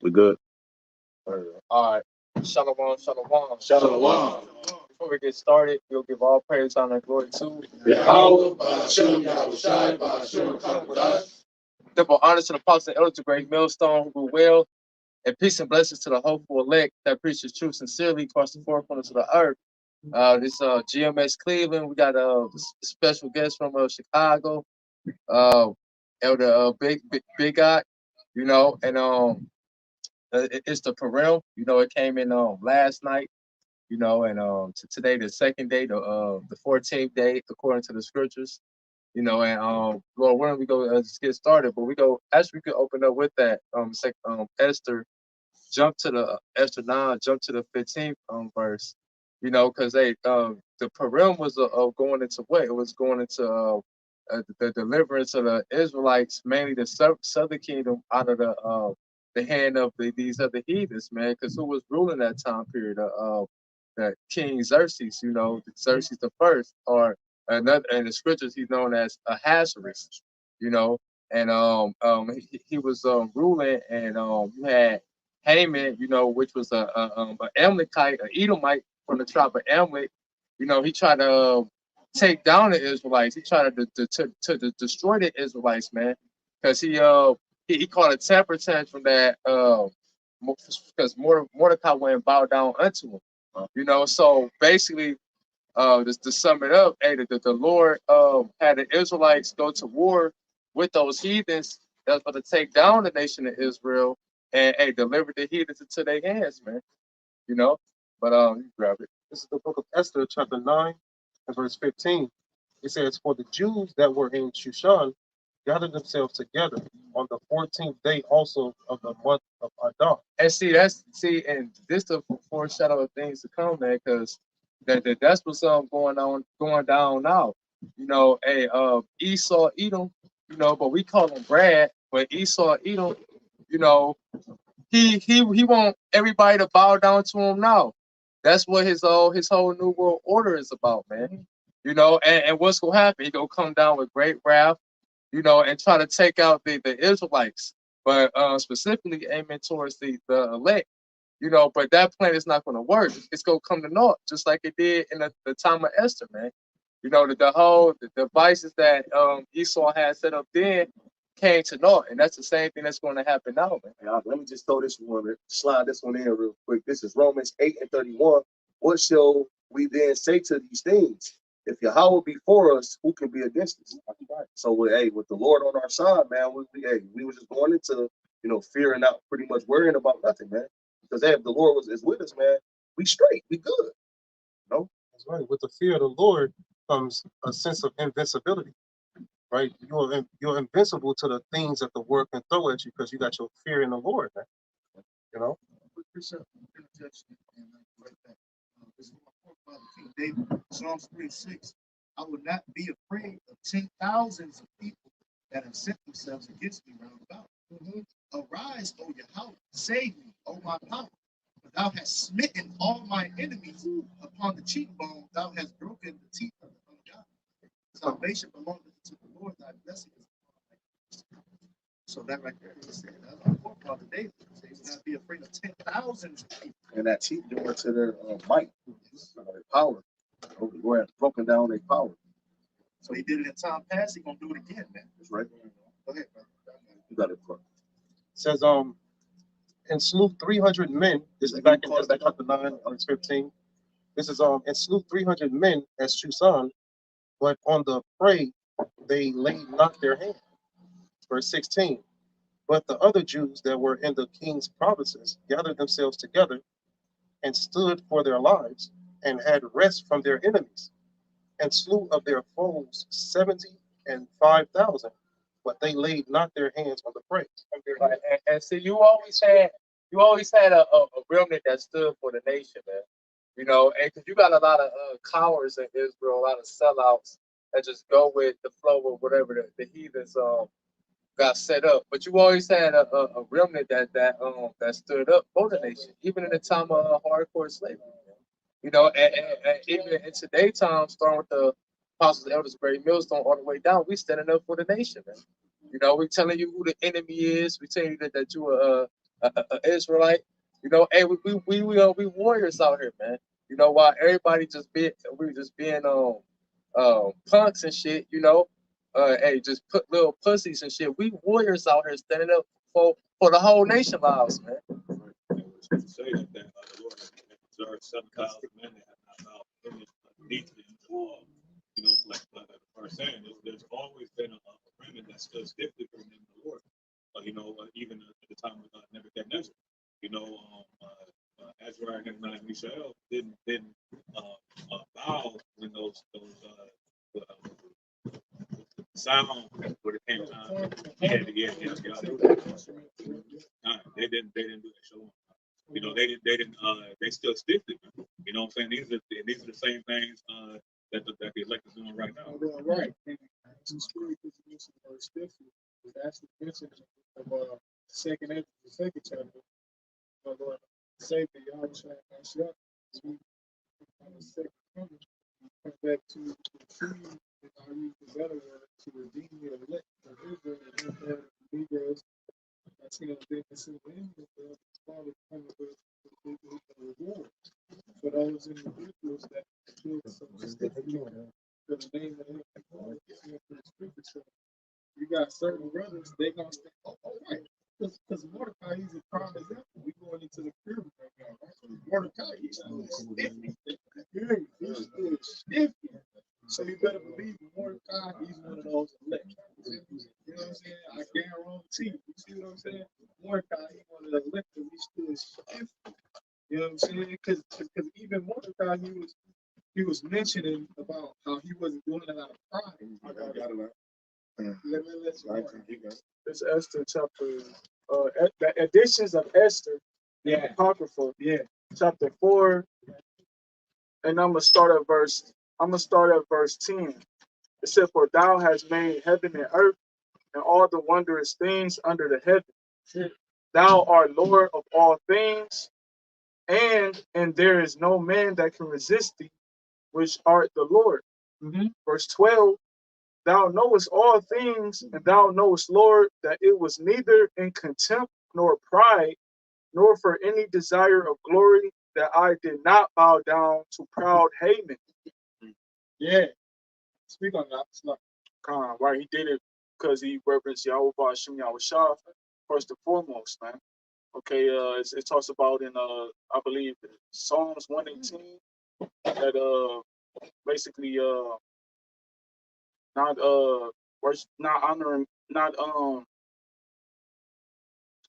We good. All right. Shalom, shalom. Shalom. Before we get started, we'll give all praise, honor, and glory to Yahweh, Ba'ashem, Yahushai, Ba'ashem, come with us. double honors to the apostles and elders, the great millstone who grew well, and peace and blessings to the hopeful elect that preaches truth sincerely across the four corners of the earth. This GMS Cleveland. We got a special guest from Chicago, uh, Elder Big Guy, and it's the Purim. It came in last night. And today the second day, the 14th day according to the scriptures. And Lord willing, we go just get started, but we could open up with that Esther, jump to the Esther 9, jump to the 15th verse. Because the Purim was going into what? It was going into the deliverance of the Israelites, mainly the southern kingdom, out of the hand of these other heathens, man. Because who was ruling that time period? The King Xerxes, Xerxes the first, or another in the scriptures he's known as Ahshar, and he was ruling, and you had Haman, which was a Amalekite, an Edomite from the tribe of Amalek. He tried to take down the Israelites. He tried to destroy the Israelites, man, because he caught a temper tantrum that because Mordecai went and bowed down unto him. So basically, just to sum it up, hey, the Lord had the Israelites go to war with those heathens that's going to take down the nation of Israel and hey, deliver the heathens into their hands, man. But you grab it. This is the book of Esther, chapter 9, and verse 15. It says, "For the Jews that were in Shushan gathered themselves together on the 14th day also of the month of Adar." And and this the foreshadow of things to come, man, because that's what's going down now. Hey, Esau, Edom, but we call him Brad, but Esau, Edom, you know, he want everybody to bow down to him now. That's what his whole new world order is about, man. And what's gonna happen? He gonna come down with great wrath, and try to take out the Israelites, but specifically aiming towards the elect. But that plan is not gonna work. It's gonna come to naught, just like it did in the time of Esther, man. The devices that Esau had set up then came to naught, and that's the same thing that's going to happen now, man. Let me just throw this one, slide this one in real quick. This is Romans 8 and 31. What shall we then say to these things? If Yahweh be for us, who can be against us? So, with the Lord on our side, man, we were just going into, fear and not pretty much worrying about nothing, man. Because if the Lord is with us, man, we straight, we good. That's right. With the fear of the Lord comes a sense of invincibility. Right, you're invincible to the things that the world can throw at you because you got your fear in the Lord, man. This is my forefather, King David, Psalms 3:6. I will not be afraid of 10,000s of people that have set themselves against me round about. Arise, O Yahweh, save me, O my power. For thou hast smitten all my enemies upon the cheekbone, thou hast broken the teeth of the ungodly. Salvation belongeth to the Lord, thy blessing is upon thy. So that right there is saying that's our forefather David. He would not be afraid of 10,000s of people. And that teeth doing to their might, their power. We're broken down their power. So he did it in time past, he's gonna do it again, man. That's right. Go ahead, brother. You got it. It says and slew 300 men. This is back in chapter 9, verse 15. This is and slew 300 men at Shushan, but on the prey they laid not their hand. Verse 16. But the other Jews that were in the king's provinces gathered themselves together and stood for their lives and had rest from their enemies and slew of their foes 75,000, but they laid not their hands on the prey. And see, you always had a remnant that stood for the nation, man. And because you got a lot of cowards in Israel, a lot of sellouts that just go with the flow of whatever the heathens got set up. But you always had a remnant that stood up for the nation, even in the time of hardcore slavery. And even in today's time, starting with the apostles, elders, great millstone, all the way down, we standing up for the nation, man. We telling you who the enemy is. We telling you that you are a Israelite. You know, hey, we warriors out here, man. You know, while everybody we just being punks and shit. You know, hey, just put little pussies and shit. We warriors out here standing up for the whole nation lives, man. Say that the Lord has observed 7,000 men that have not bowed deeply in the law. You know, like the first saying, there's always been a remnant that stood stiffly for the name of the Lord. You know, even at the time of Nebuchadnezzar, you know, Ahshar and Mishael didn't bow when those sound when it came time. Yeah. They didn't do that. Show. You know, they still stiffly. You know what I'm saying? These are the same things that the elect is doing right now. Right. And to speak because you mentioned the word stiffly, it's actually mentioned of the second chapter. Lord, Savior, Ahchweth, Ahchar, we on the second coming, come back to the tree, and I use the better word to redeem the elect of Israel and the Negroes. That's going to be the end of the Father coming with the reward for those individuals that feel so stiffly for the name of the Lord, for the scripture. You got certain brothers, they gonna say, oh, all right. Because Mordecai, he's a prime example. We going into the pyramid right now, right? Mordecai, he's still stiffy. He's still stiffy. So you better believe Mordecai, he's one of those elect. You know what I'm saying? I guarantee. You see what I'm saying? Mordecai, he's one of the elect, but he's still stiffy. You know what I'm saying? Because even Mordecai, he was mentioning about how he wasn't doing it out of pride. I got it. It's Esther chapter, the editions of Esther, the Apocrypha, chapter 4, and I'm gonna start at verse 10. It said, "For thou hast made heaven and earth and all the wondrous things under the heaven. Thou art Lord of all things, and there is no man that can resist thee, which art the Lord." Verse 12. Thou knowest all things, and thou knowest, Lord, that it was neither in contempt nor pride, nor for any desire of glory, that I did not bow down to proud Haman. Yeah, speak on that. It's not right. He did it because he reverenced Yahweh Ahchyam Yahweh first and foremost, man. Okay, it talks about in I believe Psalms 118 that basically not honoring, not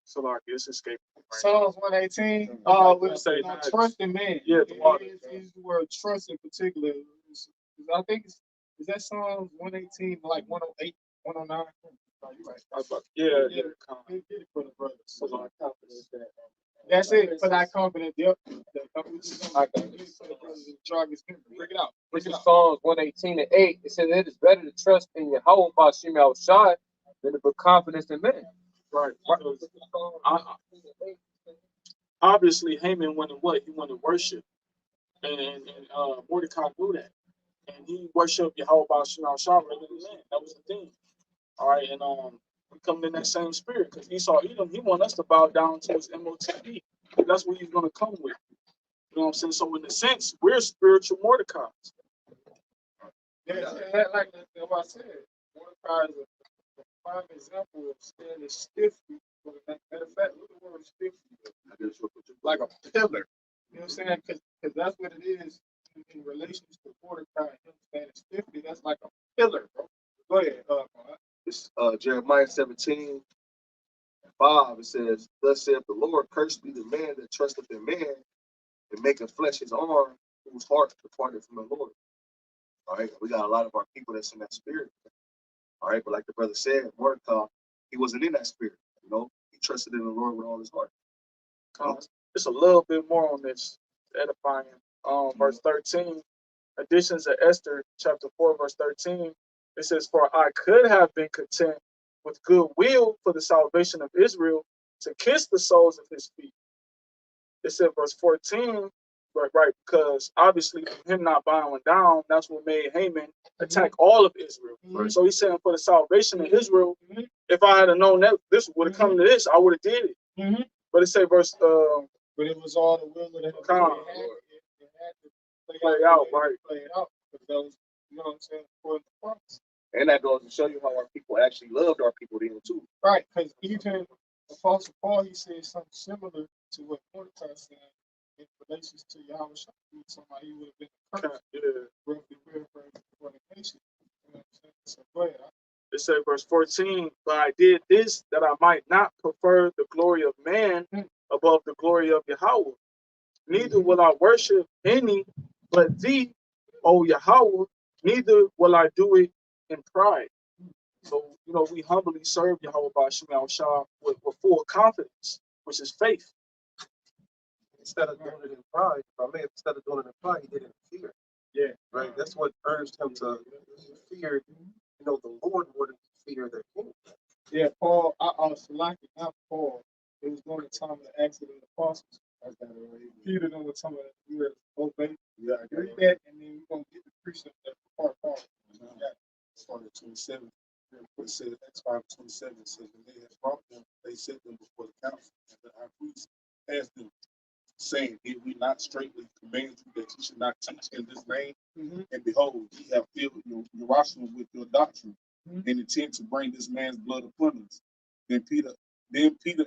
so like it's escaping. Right? Psalms 118. We'll say not trust in man. Yeah, the word trust in particular. I think is that Psalms 118 like 108, 109. Right. Yeah. Get it for the brothers. So like confidence that. That's it. For that confidence. Yep. I got it. Bring it out. This is Psalms 118:8. It says it is better to trust in Yahweh Ahchyam Yahweh than to put confidence in men. Right. Obviously, Haman wanted what? He wanted worship, and Mordecai knew that, and he worshipped Yahweh Ahchyam Yahweh rather than man. That was the thing. All right, and we come in that same spirit because Esau Edom, he want us to bow down to his MOTB. That's what he's going to come with. You know what I'm saying? So in a sense, we're spiritual Mordecai. Yeah, like what I said, Mordecai is a prime example of standing stiffly. Matter of fact, look at the word stiffly. Like a pillar. You know what I'm saying? Because that's what it is in relation to Mordecai. Him standing stiffly, that's like a pillar, bro. Go ahead. It's Jeremiah 17:5. It says, "Thus saith the Lord, cursed be the man that trusteth in man, and maketh flesh his arm, whose heart departed from the Lord." All right, we got a lot of our people that's in that spirit. All right, but like the brother said, Mordecai, he wasn't in that spirit. You know, he trusted in the Lord with all his heart. Just a little bit more on this edifying. Verse 13, additions of Esther, chapter 4, verse 13. It says, "For I could have been content with good will for the salvation of Israel to kiss the soles of his feet." It said, verse 14, right, because obviously him not bowing down, that's what made Haman attack all of Israel. So he's saying for the salvation of Israel, if I had known that this would have come to this, I would have did it. But it say verse But it was all the will of the heaven. Calm, It had to play out, right? play it out. Because those, you know what I'm saying, for the promise. And that goes to show you how our people actually loved our people then too. Right, because even Apostle Paul, he said something similar to what Mordecai said in relations to Yahweh. Somebody he would have been a curse, roughly paraphrasing for the nation. You know what I'm saying? So go ahead. It says verse 14, but I did this that I might not prefer the glory of man above the glory of Yahweh. Neither will I worship any but thee, O Yahweh, neither will I do it in pride. So, you know, we humbly serve Yahweh by Ahshar with full confidence, which is faith. Instead of doing it in pride, instead of doing it in pride, he did it in fear. Yeah. Right? That's what urged him to fear, you know, the Lord more than fear their king. Yeah, Paul, I was lucky, not Paul. It was during the time of the Acts of the Apostles. Peter done with some of the you obey. Yeah, I agree that, and then we're gonna get the precept that part. Started 27. It says Acts 5:27 says, and they had brought them, they set them before the council, and the high priest asked them, saying, did we not straightly command you that you should not teach in this name? And behold, ye have filled Jerusalem with your doctrine, and intend to bring this man's blood upon us. Then Peter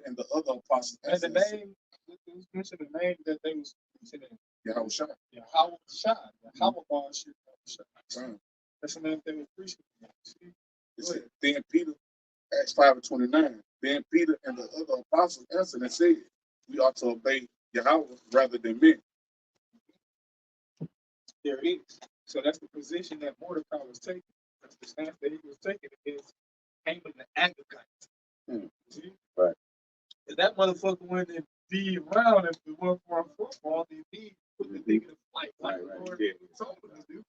and the other apostles And the name, it was mentioned the name that they was mentioning. Ahchar. Ahchar. Ahchar. That's the name they were preaching. It said, then Peter, Acts 5:29, then Peter and the other apostles answered and said, we ought to obey Yahweh rather than men. There it is. So that's the position that Mordecai was taking. That's the stance that he was taking against Haman the Agagite. See? Right. And that motherfucker went and be around if it weren't for our football, then he put the nigga in flight. Like the Lord told him to do.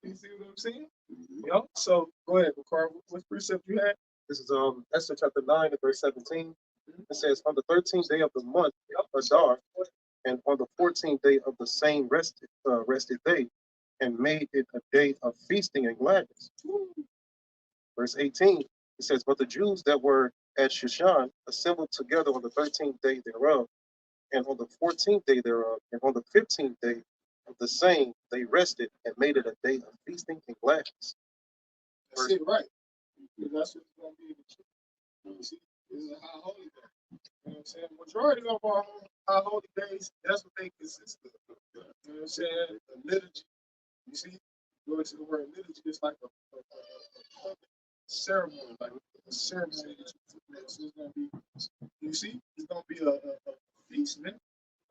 You see what I'm saying? You know? So go ahead, Bakar. What precept you had? This is Esther chapter 9 and verse 17. It says, on the 13th day of the month, Ahshar, and on the 14th day of the same rested day, and made it a day of feasting and gladness. Verse 18, it says, but the Jews that were at Shushan assembled together on the 13th day thereof, and on the 14th day thereof, and on the 15th day of the same, they rested and made it a day of feasting and gladness. That's it, right. Because that's what's going to be in the truth. You see, this is a high holy day. You know what I'm saying? Majority of our high holy days, that's what they consist of. You know what I'm saying? The liturgy. You see, going to the word liturgy, it's like a public ceremony, like a ceremony that you do. So it's going to be, you see, it's going to be a feast, man.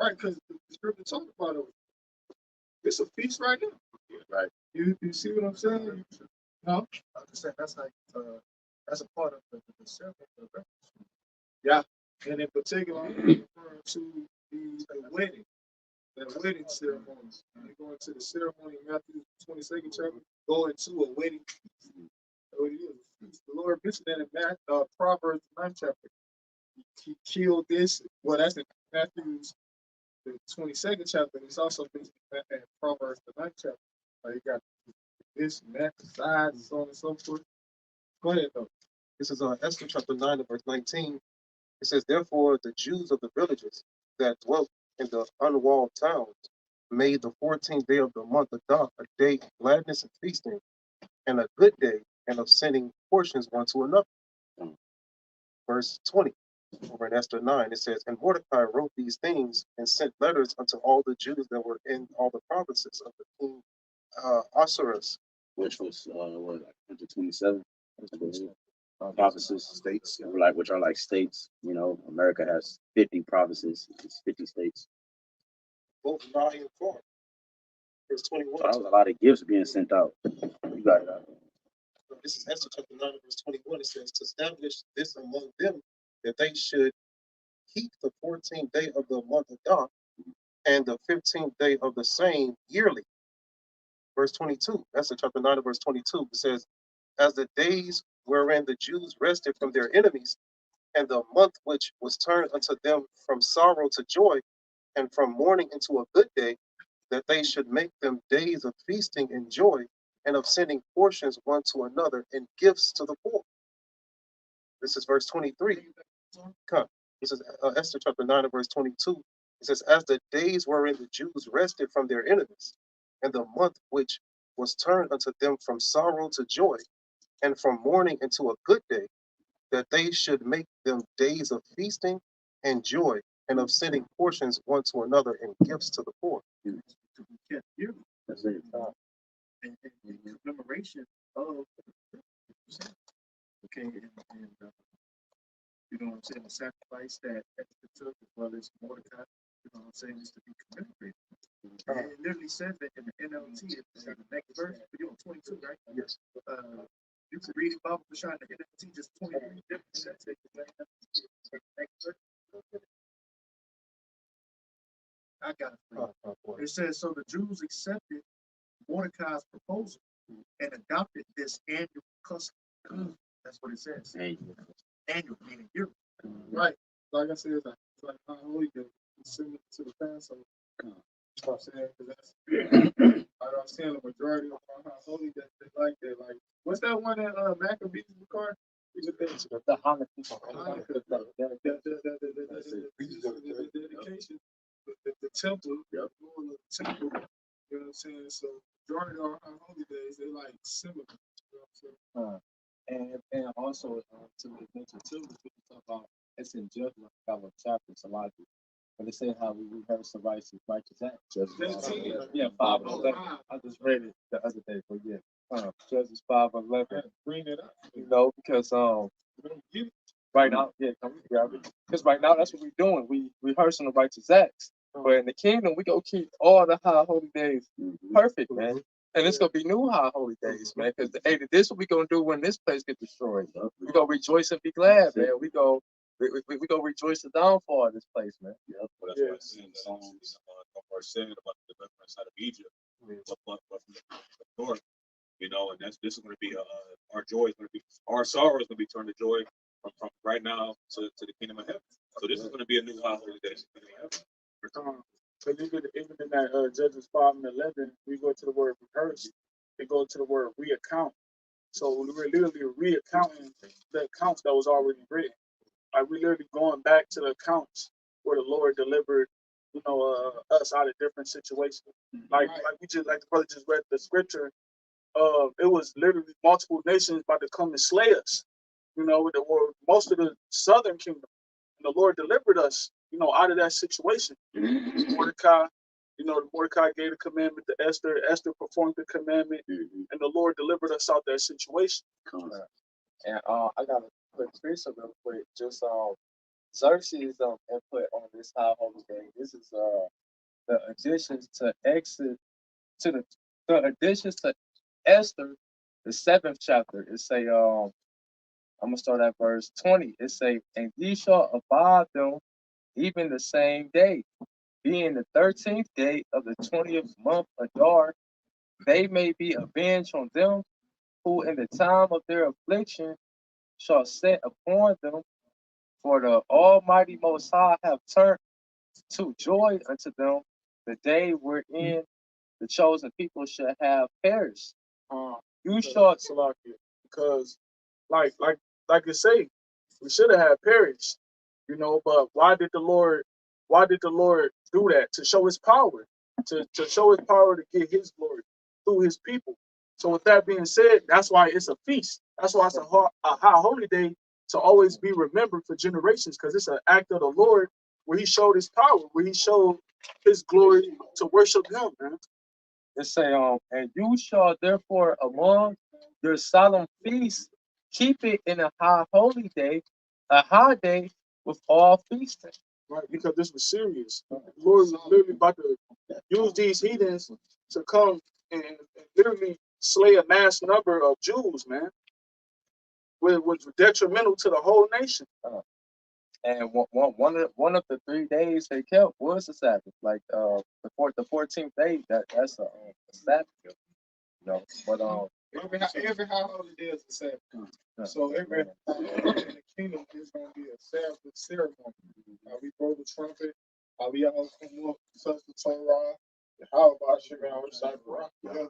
Right, because the scripture talked about it. It's a feast right now. Right. You see what I'm saying? No? I'm just saying that's like that's a part of the ceremony. Yeah. And in particular, I'm referring to the wedding. The wedding ceremony. They go into the ceremony in Matthew 22nd chapter, go into a wedding. So it is. The Lord mentioned that in Proverbs 9th chapter. He killed this. Well, that's in Matthew's the 22nd chapter. It's also mentioned in Proverbs the 9th chapter. You got this and that, the sides, and so on and so forth. Go ahead, though. This is Esther chapter 9 and verse 19. It says, therefore, the Jews of the villages that dwelt in the unwalled towns made the 14th day of the month Adar a day of gladness and feasting, and a good day, and of sending portions one to another. Verse 20, over in Esther 9, it says, and Mordecai wrote these things and sent letters unto all the Jews that were in all the provinces of the king Ahasuerus, Which was what, like 27 provinces, states, like which are like states. You know, America has 50 provinces, it's 50 states. both nigh and far. Verse 21. So that was a lot of gifts being sent out. You got it. This is Esther chapter 9, verse 21. It says, to establish this among them, that they should keep the 14th day of the month Adar, and the 15th day of the same yearly. Verse 22, Esther chapter 9, verse 22, it says, as the days wherein the Jews rested from their enemies, and the month which was turned unto them from sorrow to joy, and from mourning into a good day, that they should make them days of feasting and joy, and of sending portions one to another and gifts to the poor. This is verse 23. Come. It says, Esther chapter 9 and verse 22. It says, as the days wherein the Jews rested from their enemies, and the month which was turned unto them from sorrow to joy, and from mourning into a good day, that they should make them days of feasting and joy, and of sending portions one to another and gifts to the poor. To be kept yearly. That's it. And in commemoration of okay, you know what I'm saying, the sacrifice that Esther took as well as Mordecai, you know what I'm saying, is to be commemorated. And it literally says that in the NLT, it's the next verse, you know, 22, right? Yes. You can read Bible for shot in the NLT, just 23 different sets. Next verse. I got it for you. It says, so the Jews accepted Mordecai's proposal and adopted this annual custom. That's what it says. Annual meaning yearly. Right. Like I said, it's like how holy day. It's similar to the Passover. You know what I'm saying? 'Cause that's, I'm saying the majority of how holy day they like that. Like, what's that one that Maccabees record? The Hanukkah. The dedication, the temple, going to the temple. You know what I'm saying? So majority of our holy days, they like similar. You know what I'm saying? And also to mention too, people talk about it's in Judgment, couple of chapters, a lot of it. But they say how we rehearse the righteous acts. Yeah, 5:11. I just read it the other day, but yeah, Judges 5:11. Bring it up. You know, because right now, because right now that's what we're doing. We rehearsing the righteous acts. But in the kingdom, we go keep all the high holy days perfect, man. And it's gonna be new high holy days, man. Because this what we gonna do when this place gets destroyed. We gonna rejoice and be glad, man. We go rejoice the downfall of this place, man. Well, that's what I said. Psalms said about the deliverance out of Egypt, but from the north, you know, and this is going to be our joy is going to be, our sorrow is going to be turned to joy from right now to the kingdom of heaven. So this is going to be a new high holy day in the kingdom of heaven. But even in that Judges 5:11, we go to the word rehearse. We go to the word reaccount. So we're literally reaccounting the accounts that was already written. Like we're literally going back to the accounts where the Lord delivered, you know, us out of different situations. Like the brother just read the scripture. It was literally multiple nations about to come and slay us. You know, most of the southern kingdom. And the Lord delivered us, you know, out of that situation. Mordecai, you know, Mordecai gave the commandment to Esther. Esther performed the commandment, and the Lord delivered us out that situation. And I got a quick scripture real quick. Just Xerxes' input on this high holy day. This is the additions to the additions to Esther, the 7th chapter. It say I'm gonna start at verse 20. It say, and ye shall abide them even the same day, being the 13th day of the 20th month Adar, they may be avenged on them who in the time of their affliction shall set upon them, for the Almighty Most High have turned to joy unto them the day wherein the chosen people should have perished. You shall select it because, like you say, we should have had perished, you know. But why did the Lord do that? To show His power, to show His power to get His glory through His people. So with that being said, that's why it's a feast. That's why it's a high holy day to always be remembered for generations, because it's an act of the Lord where He showed His power, where He showed His glory to worship Him, man. It say, and you shall therefore among your solemn feasts keep it in a high holy day, a high day with all feasting. Right, because this was serious. The Lord was literally about to use these heathens to come and literally slay a mass number of Jews, man. Which was detrimental to the whole nation. And one of the 3 days they kept was the Sabbath. Like the 14th day, that's a Sabbath. You know, but every holy day is a Sabbath. So every in the kingdom is gonna be a Sabbath ceremony. We blow the trumpet. We all come up, touch the Torah. How about Ahshar, which side rock together?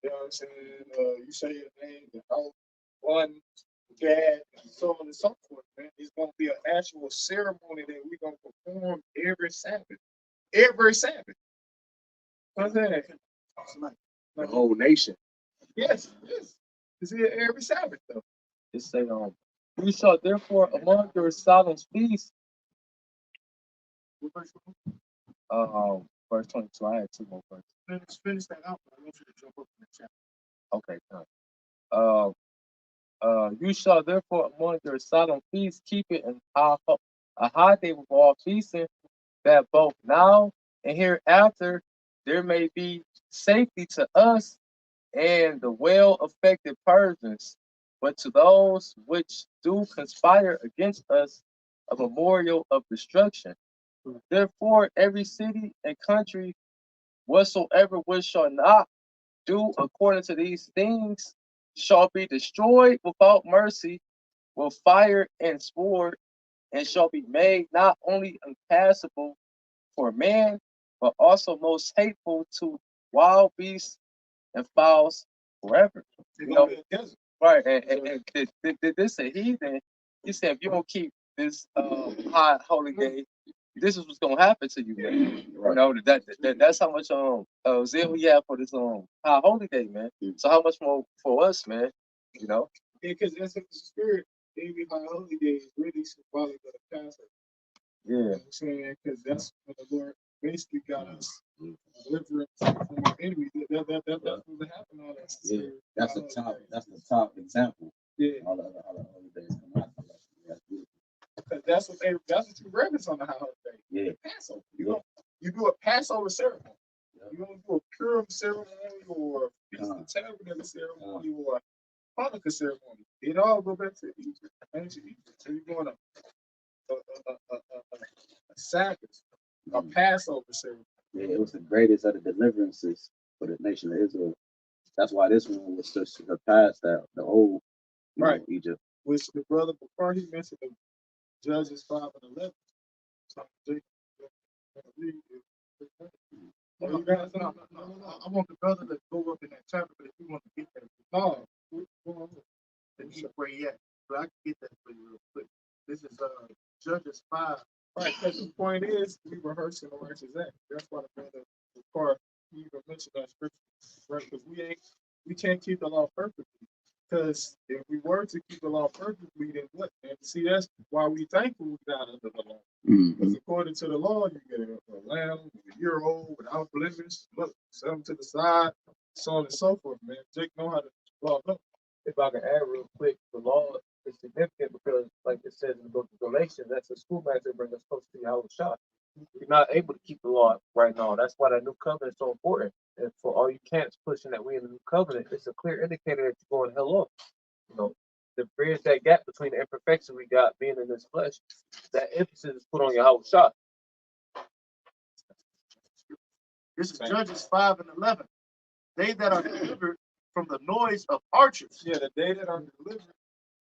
You know what I'm saying? You say your name, the house, one, that, and so on and so forth, man. It's gonna be an actual ceremony that we're gonna perform every Sabbath. Every Sabbath. What's that? The whole nation. Yes, yes. It's here every Sabbath though. It say, you shall therefore among your solemn feasts, verse 22. I had two more verses. Finish that out, but I want you to jump up in the chat. Okay, done. You shall therefore among your solemn feasts keep it a high day with all feasting, that both now and hereafter there may be safety to us and the well affected Persians, but to those which do conspire against us a memorial of destruction. Therefore, every city and country whatsoever which shall not do according to these things shall be destroyed without mercy with fire and sword, and shall be made not only impassable for man, but also most hateful to wild beasts and fowls forever. They're You gonna know, be a desert. right? And this a heathen. He said, if you don't keep this high holy day, this is what's gonna happen to you, man. You know that's how much zeal we have for this high holy day, man. So how much more for us, man? You know. Because that's in the spirit. Every high holy day is really symbolic of the Passover. Yeah. You know what I'm saying? Because that's when the Lord basically got us deliverance from our enemies. That's what happened on that. Yeah, that's the top. That's the top example. Yeah. All the days come out. That's beautiful. Because that's what you reference on the high holy day. Yeah. Passover. You do a Passover ceremony. Yeah. You don't do a Purim ceremony or a Feast of Tabernacle ceremony or a Hanukkah ceremony. It all go back to Egypt, ancient Egypt. So you're going a Sabbath, a Passover ceremony. Yeah, it was the greatest of the deliverances for the nation of Israel. That's why this one was to surpass that the old Egypt. Which the brother before he mentioned the Judges 5 and 11. So I want the brother to go up in that chapter, but if you want to get that, then he where he at. But I can get that for you real quick. This is Judges 5. Right, because the point is we rehearsing the righteous act. That's why the brother before he even mentioned that scripture, right? Because we can't keep the law perfectly. Because if we were to keep the law perfectly, then what? And see, that's why we thankful we got under the law. Because according to the law, you get a lamb, a year old, without blemish, look, set them to the side, so on and so forth, man. Jake know how to law up. If I can add real quick, the law is significant because, like it says in the book of Galatians, that's a schoolmaster bring us close to Ahshar. You're not able to keep the law right now. That's why that new covenant is so important. And for all you cats pushing that we in the new covenant, it's a clear indicator that you're going hell off. You know, to bridge that gap between the imperfection we got being in this flesh, that emphasis is put on your Ahshar. This is Judges 5 and 11. They that are delivered from the noise of archers. Yeah, the day that I'm delivered,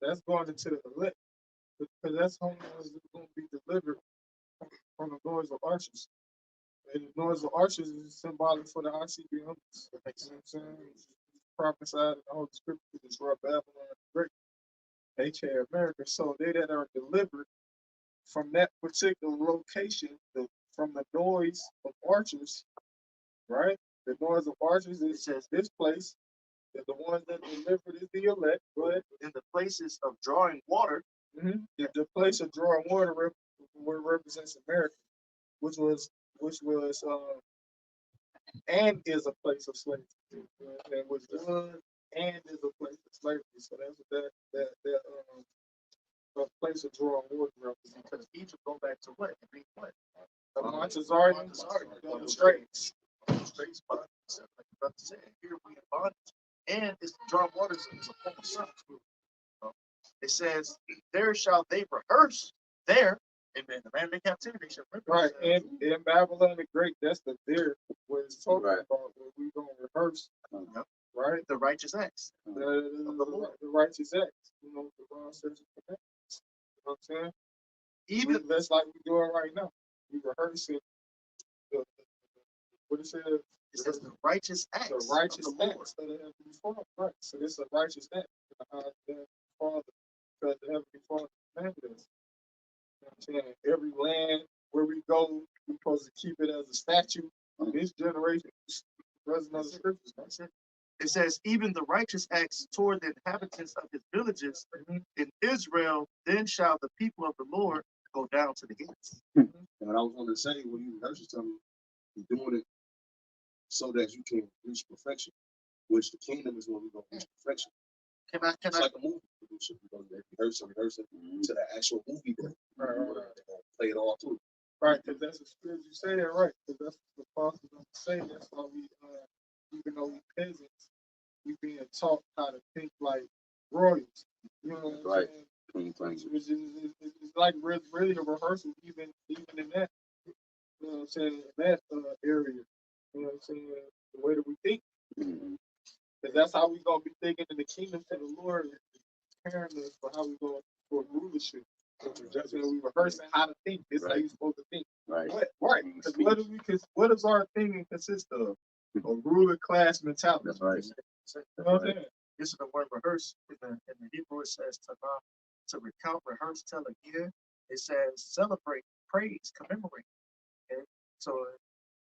that's going into the elect. Because that's how is going to be delivered from the noise of archers. And the noise of archers is symbolic for the Ahchyam. That makes sense. It's prophesied in the Holy Scripture to destroy Babylon the Great, aka America. So they that are delivered from that particular location, from the noise of archers, right? The noise of archers, it says this place, and the ones that delivered is the elect. Go ahead. In the places of drawing water. The place of drawing water represents America, which was and is a place of slavery. And was done and is a place of slavery. So that's what that place of drawing water represents. Because Egypt go back to what? It means what? The Montezardi, the straits. Straits, bondage, like the brother said. Here we in bondage. And it's the drawing waters is a form of service. It says, there shall they rehearse there. Amen. The land in captivity shall Right, and in Babylon the Great, that's the there where it's talking about where we gonna rehearse, right? The righteous acts. The righteous acts, you know, the wrong says you know what I'm saying? Even that's like we doing right now. We rehearsing what it says. It says the righteous acts. The righteous acts that have been performed, right? So this is a righteous act. The Father because the Heavenly Father commanded us. You know what I'm saying? Every land where we go, we're supposed to keep it as a statue. This generation, rest of the scriptures, that's it. It says, even the righteous acts toward the inhabitants of his villages in Israel, then shall the people of the Lord go down to the gates. And what I was going to say, when you rehearse it, you're doing it so that you can reach perfection, which the kingdom is when we're going to reach perfection. It's like a movie producer. We're going to rehearse it to the actual movie day. Right. They're going to play it all through. Right, because that's the scripture. You say that right, because that's what the apostles don't say. That's why we, even though we peasants, we being taught how to think like royals. You know what I'm Right. saying? It's like really a rehearsal, even in that. You know what I'm saying? In that area. You know what I'm saying? The way that we think, because that's how we gonna be thinking in the kingdom to the Lord, preparing us for how we going for rulership. You know, we rehearsing how to think. This is how you're supposed to think. Right. Right. Because what does our thinking consist of? A ruler class mentality. That's right. You know what I'm saying? This is the word rehearse. In the Hebrew, it says to recount, rehearse, tell again. It says celebrate, praise, commemorate. Okay? So,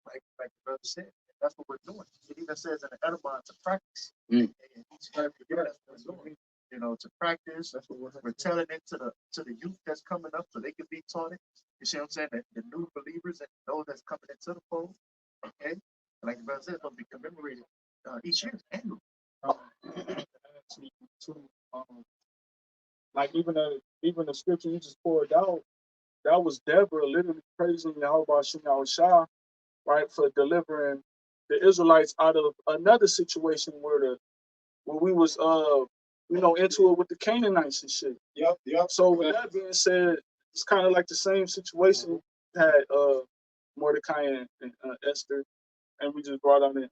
like the brother said, that's what we're doing. It even says in the Edabon to practice. And each time we do, that's what we're doing. You know, to practice. That's what we're telling it to the youth that's coming up, so they can be taught it. You see what I'm saying? The new believers and those that's coming into the fold. Okay, like the brother said, it'll be commemorated each year, annually. Like even the scripture you just poured out, that was Deborah literally praising Yahweh Shah, right, for delivering the Israelites out of another situation where we was into it with the Canaanites and shit. Yep. So with that being said, it's kind of like the same situation had Mordecai and Esther, and we just brought out in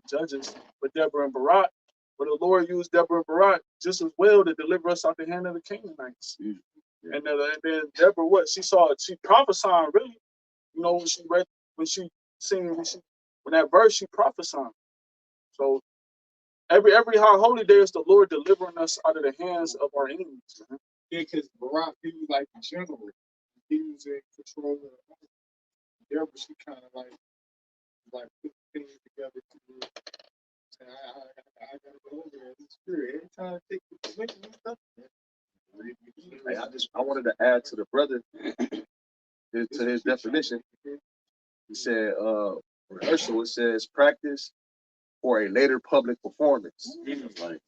Judges with Deborah and Barak. But the Lord used Deborah and Barak just as well to deliver us out the hand of the Canaanites. And then Deborah, she prophesying really, when that verse she prophesied. So every high holy day is the Lord delivering us out of the hands of our enemies. Man. Yeah, because Barak, he was like the general. He was in control of the Deborah, she kind of like put things together to say, I gotta go over there. It's spirit. Every time I take the position and stuff. Hey, I wanted to add to the brother to his definition. He said rehearsal, it says practice for a later public performance. Like,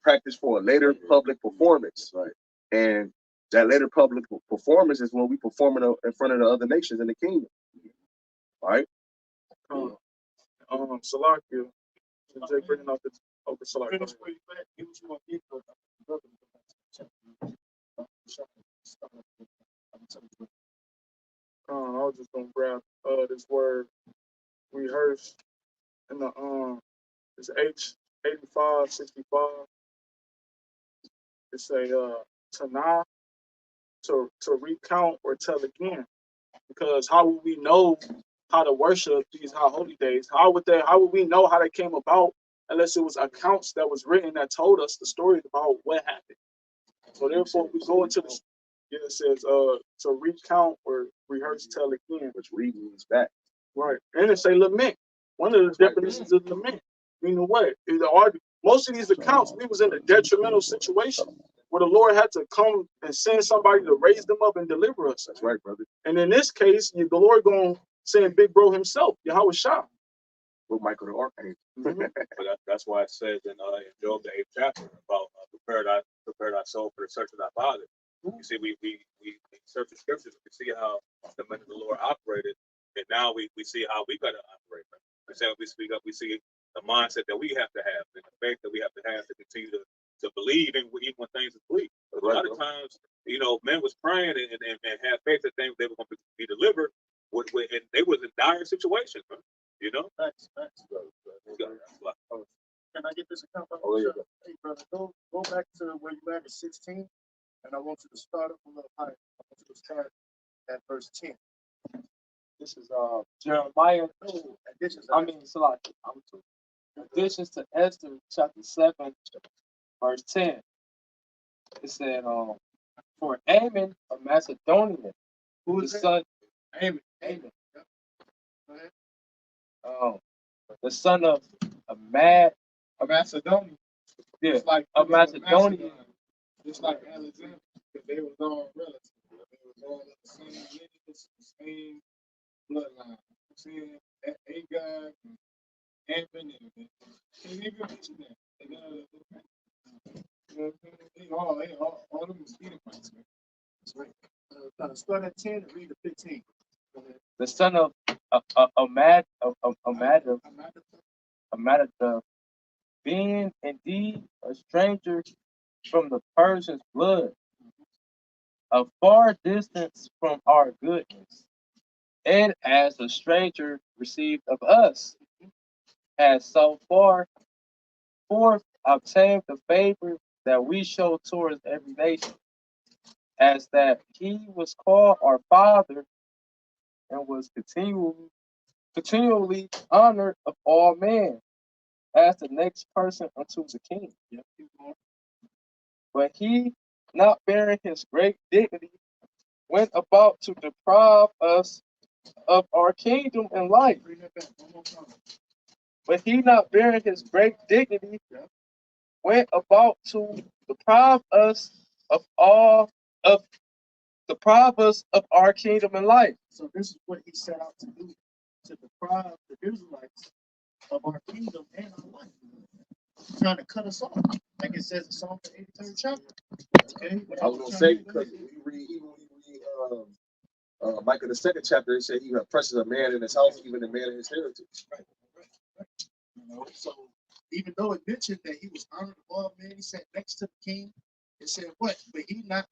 practice for a later public performance. Right. And that later public performance is when we perform in front of the other nations in the kingdom. Right? Salakia. Jay bringing out the Salakia. I was just gonna grab this word rehearse in the it's H8565. It's a Tanah to recount or tell again. Because how would we know how to worship these high holy days? How would we know how they came about unless it was accounts that was written that told us the story about what happened? So therefore we go into the it says to recount or rehearse, tell again. Which read means back. Right. And it say lament. One of the definitions is lament. Meaning what? Most of these accounts, we was in a detrimental situation where the Lord had to come and send somebody to raise them up and deliver us. That's right, brother. And in this case, the Lord going to send Big Bro himself, Yahweh Shah. With Michael the Archangel. But that's why it says in Job the 8th chapter about prepare thy soul for the search of thy body. You see, we search the scriptures, we see how the men of the Lord operated, and now we see how we got to operate. We say we speak up, we see the mindset that we have to have, and the faith that we have to continue to believe in even when things are bleak. A lot of times, men was praying and had faith that they were going to be delivered, and they was in dire situations. Facts. Can I get this account? Hey, brother, go back to where you at 16, and I want you to start up a little higher. I want you to start at verse 10. This is Jeremiah. Salakia. Additions to Esther chapter 7, verse 10. It said, for Ammon, a Macedonian, Who the is that? son, Amen. Ammon, Go ahead. um, the son of a mad, A Macedonian. yeah, It's like a Macedonian. Just like Alexander, because they was all relatives. They was all of the same lineage, the same bloodline. You know what I'm saying? Agag and Ammon and even mention that. You know what I'm saying? All of them was Edomites, man. That's right. Start at 10 and read the 15. Go ahead. The son of Amadatha, being indeed a stranger from the Persians' blood, a far distance from our goodness, and as a stranger received of us, has so far forth obtained the favor that we show towards every nation, as that he was called our father and was continually honored of all men, as the next person unto the king. But he, not bearing his great dignity, went about to deprive us of our kingdom and life. Read that back one more time. But he, not bearing his great dignity, went about to deprive us of deprive us of our kingdom and life. So this is what he set out to do, to deprive the Israelites of our kingdom and our life. Trying to cut us off, like it says in Psalm 83rd chapter. Okay, I was gonna say because when we read, even when we read Micah the second chapter, it said he oppresses a man in his house, even a man in his heritage. Right. You know, so even though it mentioned that he was honored above men, he sat next to the king. It said what? But he not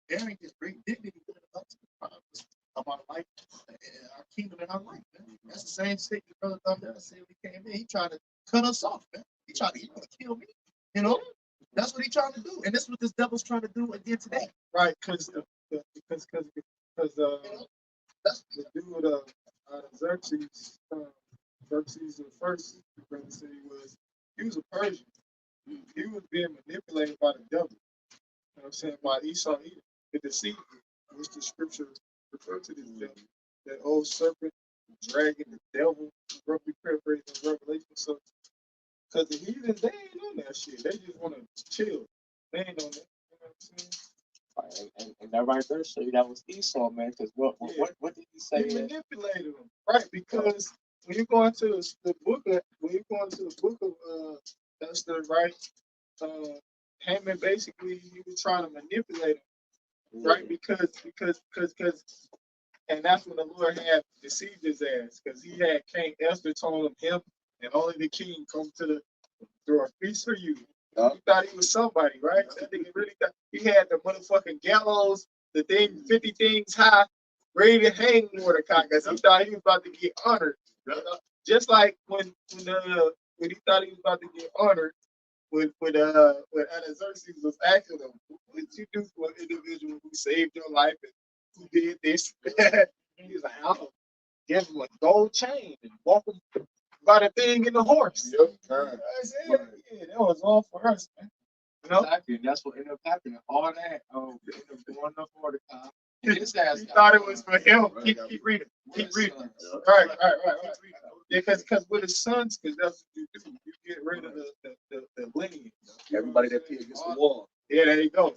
bearing his great dignity went up to the promise of our life, our kingdom and our life. Man. That's the same statement Brother Thunder said when he came in. He tried to cut us off, man. He want to kill me. You know, that's what he trying to do, and that's what this devil's trying to do again today. Right, because that's the dude Xerxes, Xerxes the first, brother said he was a Persian. He was being manipulated by the devil. You know what I'm saying? By Esau, the deceit, which the scriptures refer to this devil, that old serpent, dragon, the devil, roughly paraphrased in Revelation. So, because the heathens, they ain't on that shit. They just want to chill. They ain't on that. You know what I'm saying? And that right there show you that was Esau, man. Because what did he say? He manipulated them, right? Because when you go into the book of Esther, right? Haman basically he was trying to manipulate him, right? Because and that's when the Lord had deceived his ass, because he had King Esther told him and only the king come to the through a feast for you. He thought he was somebody, right? That nigga really thought he had the motherfucking gallows, the thing 50 things high, ready to hang Mordecai, because he thought he was about to get honored. Just like when he thought he was about to get honored, when Xerxes was asking him, what did you do for an individual who saved your life and who did this? He was like, I'll give him a gold chain and walk him by the thing in the horse. Yep. I said, yeah, that was all for us, man. You know? Exactly, and that's what ended up happening. All that ended up going up Mordecai. He thought it was for him. Keep reading. Keep reading. Right. Yeah, because with his sons, because that's what you do. You get rid of the lineage. Everybody that pee against the wall. Yeah, there you go.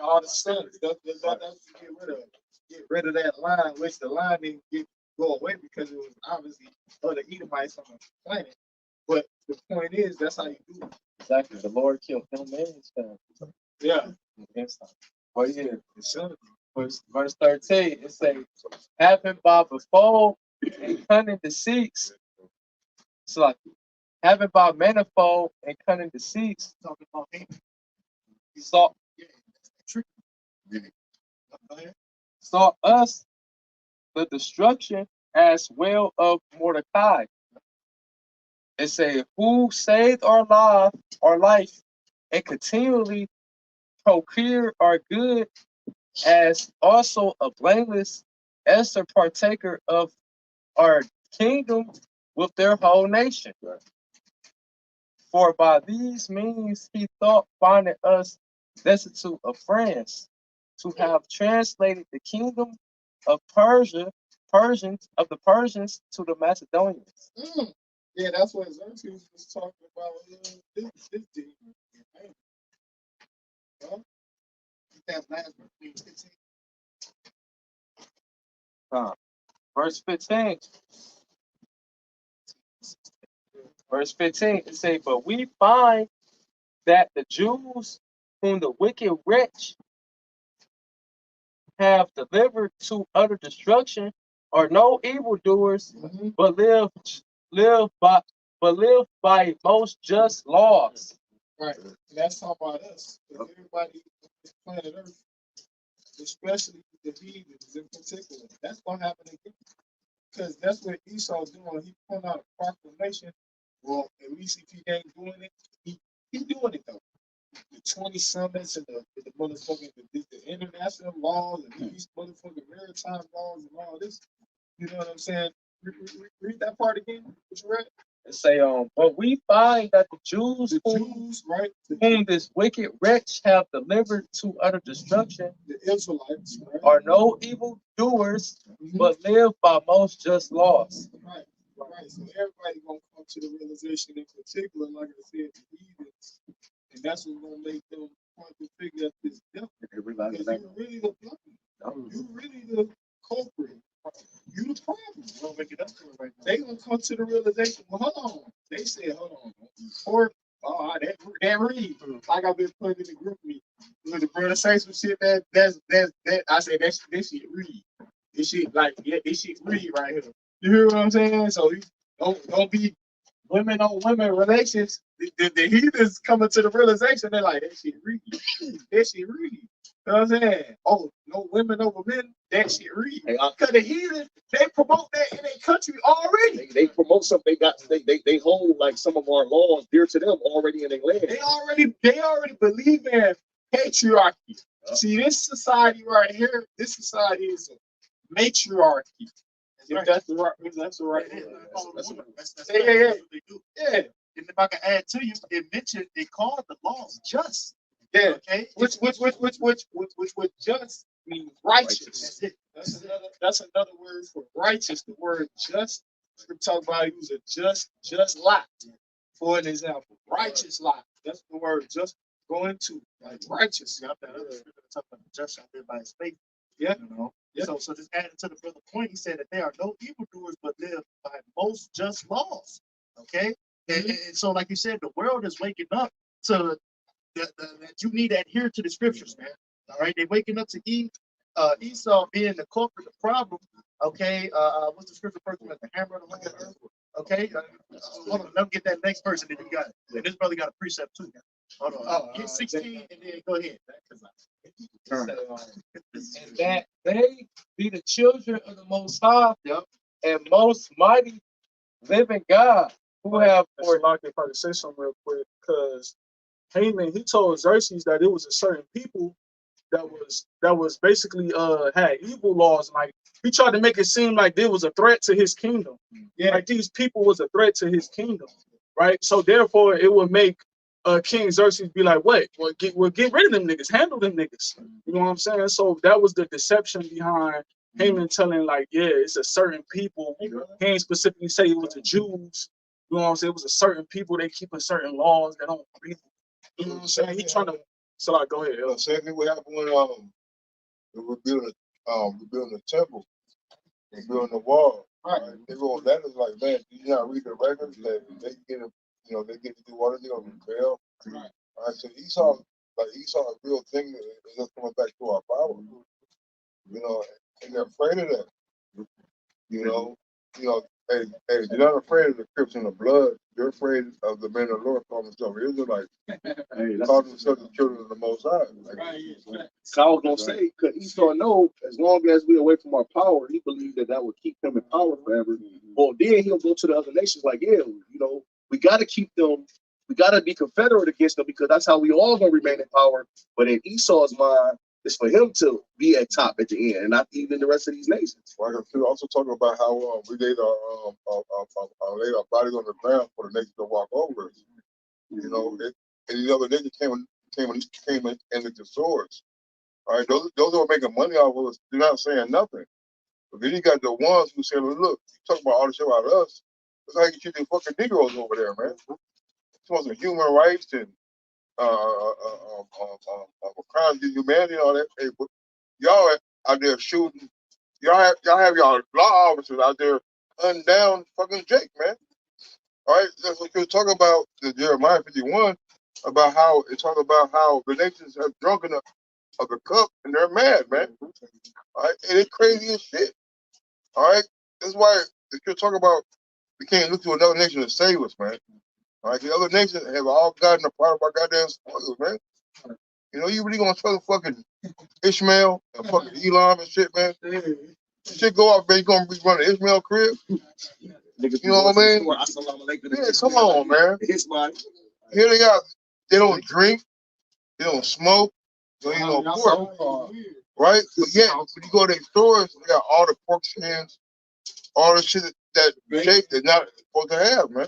All the sons. That's what you get rid of. Get rid of that line, which the line didn't go away because it was obviously other Edomites on the planet. But the point is, that's how you do it. Exactly. The Lord killed him and his family. Yeah. Against him. But yeah, verse 13, it says, having by before and cunning deceits, it's like having by manifold and cunning deceits, Talking about Haman. sought Yeah, that's the trick. Go ahead. sought us the destruction as well of Mordecai. It said, who saved our life, and continually procure our good, as also a blameless Esther partaker of our kingdom with their whole nation. For by these means he thought finding us destitute of friends, to have translated the kingdom of Persia, the Persians to the Macedonians. Yeah, that's what Xerxes was talking about. This demon. Huh? That last one, please, 15. Verse 15. Verse 15, it says, but we find that the Jews whom the wicked wretch have delivered to utter destruction are no evildoers, but live by most just laws. Right. And that's talking about us. Everybody on this planet Earth, especially the heathens in particular, that's gonna happen again. Because that's what Esau's doing. He putting out a proclamation. Well, at least if he ain't doing it, he doing it though. The 20 summits and the motherfucking the international laws and these motherfucking maritime laws and all this. You know what I'm saying? Read that part again. What you read? It say, but we find that the Jews, The Jews, right? whom this wicked wretch have delivered to utter destruction, The Israelites, right? are no evil doers, but live by most just laws. Right, right. So everybody gonna come to the realization, in particular, like I said, the heathens, and that's what's gonna make them point to figure out this devil. Because you're really the problem. You really the culprit. You the problem. Don't make it up to it right now. They gonna come to the realization. Well, hold on. They said, hold on. Or that read. Like I've been putting in the group me. When the brother say some shit that I said that shit read. This shit like this shit read right here. You hear what I'm saying? So you don't be women on women relations. The heathens coming to the realization. They're like that shit read. That shit read. You know what I'm saying? Oh, no women over men. That shit read. Because the heathen, they promote that in their country already. They promote something. They hold like some of our laws dear to them already in their land. They already believe in patriarchy. See, this society right here, this society is a matriarchy. That's the right. That's the right. That's Yeah. what they do. Yeah. And if I can add to you, it mentioned they called the laws just. Yeah. Okay. Which just means righteous. That's it. That's another word for righteous. The word just. We're talking about use a just lot. For an example, righteous lot. That's the word just going to like righteous. Got that other scripture that talks about the just shall live by his faith. Yeah. You know. Yeah. So just adding to the brother point, he said that there are no evildoers but live by most just laws. Okay. And so, like you said, the world is waking up to that you need to adhere to the scriptures, man. All right, they're waking up to Esau being the culprit, the problem. Okay, what's the scripture person at the hammer of the whole earth? Okay, hold on, let me get that next person. Then you got it. And this brother got a precept too. Hold on, get 16 and then go ahead. And that they be the children of the Most High and most mighty living God, who have For like if I could say something real quick, because Haman, he told Xerxes that it was a certain people that was basically had evil laws. Like he tried to make it seem like there was a threat to his kingdom. Yeah, like these people was a threat to his kingdom, right? So therefore, it would make King Xerxes be like, "What? Well, get rid of them niggas, handle them niggas." You know what I'm saying? So that was the deception behind Haman telling, like, yeah, it's a certain people. He ain't specifically say it was the Jews. You know what I'm saying? It was a certain people. They keep a certain laws that don't really. You know what I'm saying? He trying to. So like, go ahead. Secondly, what happened when they were building the temple and building the wall? Right. They wrote letters like, man, do you not read the records that they get to, they get to do what they're gonna rebel? Right. All right. So Esau a real thing that is just coming back to our power. And they're afraid of that. Hey, they're not afraid of the Crips and the blood. They're afraid of the men of the Lord calling themselves Israelites. Calling themselves the children of the Most High. So I was gonna say, because Esau know as long as we away from our power, he believed that would keep him in power forever. Well, then he'll go to the other nations like, yeah, we got to keep them. We got to be confederate against them because that's how we all gonna remain in power. But in Esau's mind, it's for him to be at top at the end, and not even the rest of these nations. Well, I can also talk about how we laid our bodies on the ground for the nation to walk over us. And the other nation came came in with the swords. All right, those who are making money off of us, they're not saying nothing. But then you got the ones who say, well, look, you talk about all the shit about us. That's how you treat the fucking Negroes over there, man. It's supposed to be human rights and crimes against humanity and all that. Hey, but y'all out there shooting. Y'all have y'all law officers out there hunting down fucking Jake, man. All right, that's what you're talking about, the Jeremiah 51, about how it's talking about how the nations have drunken of the cup and they're mad, man. All right, and it's crazy as shit. All right, that's why if you're talking about we can't look to another nation to save us, man. All right, the other nations have all gotten a part of our goddamn spoils, man. You know, you really gonna trust fucking Ishmael and fucking Elam and shit, man. Shit go off, man. You gonna be running Ishmael crib? You know what I mean? Yeah, come on, man. Here they don't drink, they don't smoke, they don't eat no pork, right? But yet, when you go to their stores, they got all the pork skins, all the shit that Jake is not supposed to have, man.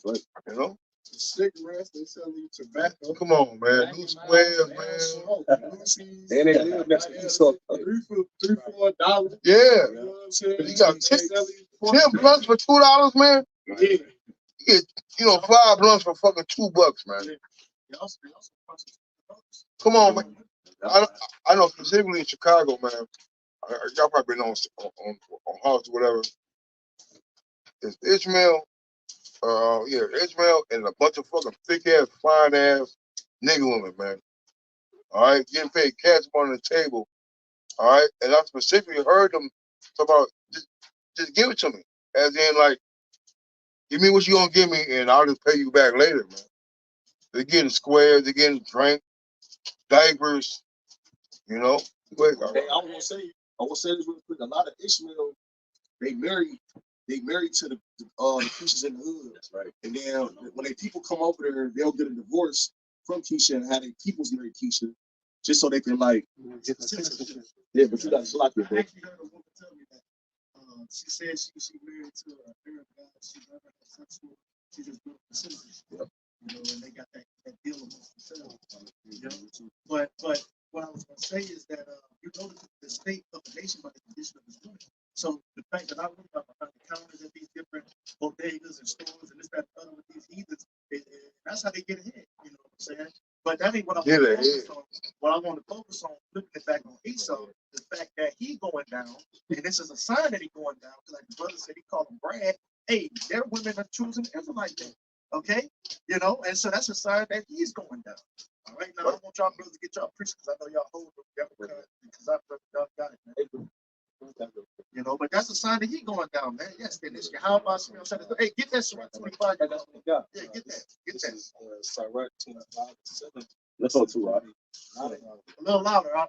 Right. You know? Cigarettes, they sell you tobacco. Come on, man. New squares, man. And they live next to each other. $3-4. Yeah. You know what I'm saying? You got 10 blunts for $2, man. Yeah. You get, 5 blunts for fucking $2, man. Come on, man. I know specifically in Chicago, man. Y'all probably been on house or whatever. It's Ishmael. Ishmael and a bunch of fucking thick ass, fine ass nigga women, man. All right, getting paid cash on the table. All right, and I specifically heard them talk about just give it to me, as in like, give me what you gonna give me, and I'll just pay you back later, man. They're getting squares, they're getting drink, diapers, you know. Hey, I want to say this real quick. A lot of Ishmael, they married to the Keishas in the hood. That's right. And then when they people come over there, they'll get a divorce from Keisha and have their peoples marry Keisha, just so they can like get the citizenship. Yeah, but you got to block it, bro. I actually heard a woman tell me that. She said she married to a Arab guy. She never had sex with. She just built the citizenship. Yep. And they got that deal amongst themselves. But what I was gonna say is that the state of the nation by the condition of its women. So the fact that I look up behind the counters at these different bodegas and stores and this, that, and other with these heathens, that's how they get ahead. You know what I'm saying? But that ain't what I want to focus on. What I want to focus on, flipping it back on Esau, the fact that he going down, and this is a sign that he going down, because like the brother said, he called him Brad. Hey, their women are choosing Israelite men. Okay? And so that's a sign that he's going down. All right, now I want y'all brothers to get y'all preaching, because I know y'all hold them, because y'all got it, man. But that's a sign that he going down, man. Yes, then this. How about some? Hey, get that Sirach 25. Yeah, get that. Get that. Sirach 25:7. Let's go to A little louder, huh?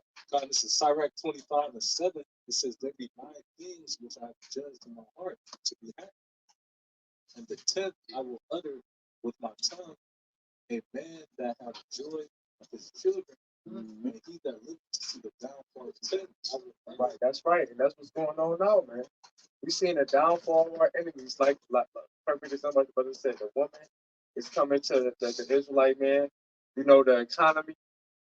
This is Sirach 25:7. It says, there be 9 things which I have judged in my heart to be happy. And the 10th I will utter with my tongue, a man that have joy of his children. And he that liveth to see the downfall of 10, Right, that's right. And that's what's going on now, man. We're seeing the downfall of our enemies, like perfect example, like the brother said, the woman is coming to the Israelite man. The economy,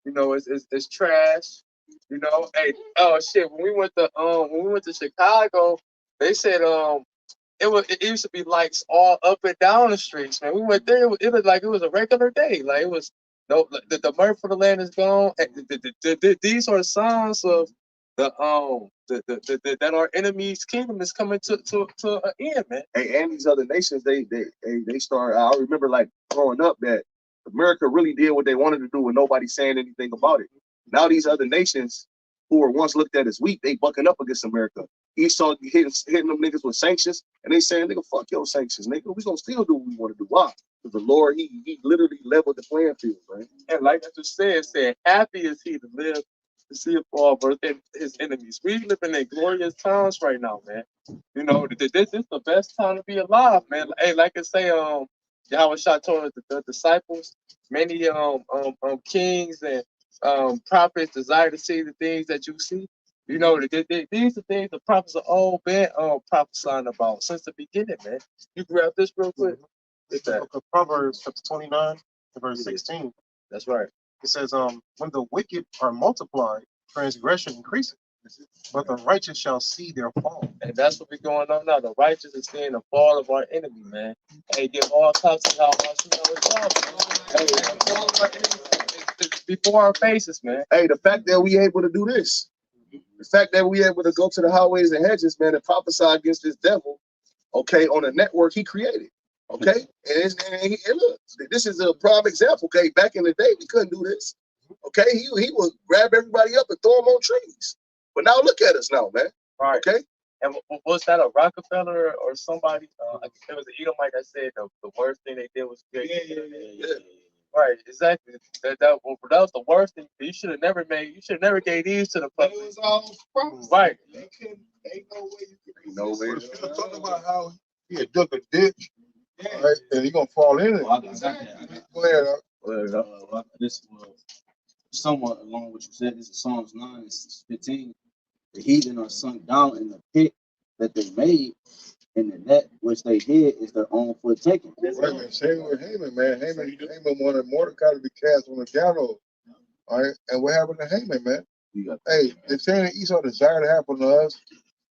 it's trash. Hey, oh shit, when we went to Chicago, they said it used to be lights all up and down the streets, man. We went there, it was like it was a regular day. Like it was the mirth for the land is gone. These are signs of that our enemy's kingdom is coming to an end, man. Hey, and these other nations, they start. I remember like growing up that America really did what they wanted to do, and nobody saying anything about it. Now these other nations who were once looked at as weak, they bucking up against America. Esau hitting them niggas with sanctions, and they saying, nigga, fuck your sanctions, nigga. We gonna still do what we want to do. Why? Because the Lord, he literally leveled the playing field, right? And like I just said, happy is he to live to see a fall birth in his enemies. We live in glorious times right now, man. This is the best time to be alive, man. Hey, like I say, Ahshar told the disciples, many kings and prophets desire to see the things that you see. These are things the prophets are all been prophesying about since the beginning, man. You grab this real quick. It's the book of Proverbs, chapter 29, verse 16. That's right. It says, when the wicked are multiplied, transgression increases, but the righteous shall see their fall. And that's what we're going on now. The righteous is seeing the fall of our enemy, man. Hey, give all types of how much you know it's all. Hey, the fall of our enemy is before our faces, man. Hey, the fact that we able to do this, the fact that we able to go to the highways and hedges, man, and prophesy against this devil, okay, on a network he created, okay? And look, this is a prime example, okay? Back in the day, we couldn't do this, okay? He would grab everybody up and throw them on trees. But now look at us now, man, Right. okay? And was that a Rockefeller or somebody? There was an Edomite that said the worst thing they did was create. Yeah. Right, exactly. That was the worst thing. You should have never gave these to the But public. it was all promise. Right. They couldn't, ain't no way you could No way. resist it. We're talking about how he had dug a ditch, Yeah. all right, and he gonna fall in it. Well, I got that. Go ahead. This somewhat along with what you said. This is Psalms 9 and 15. The heathen are sunk down in the pit that they made, and the net which they did is their own foot taken. Right, same with Haman, man. Haman wanted Mordecai to be cast on the gallows. All right, and what happened to Haman, man? Hey, the same that Esau desired to happen to us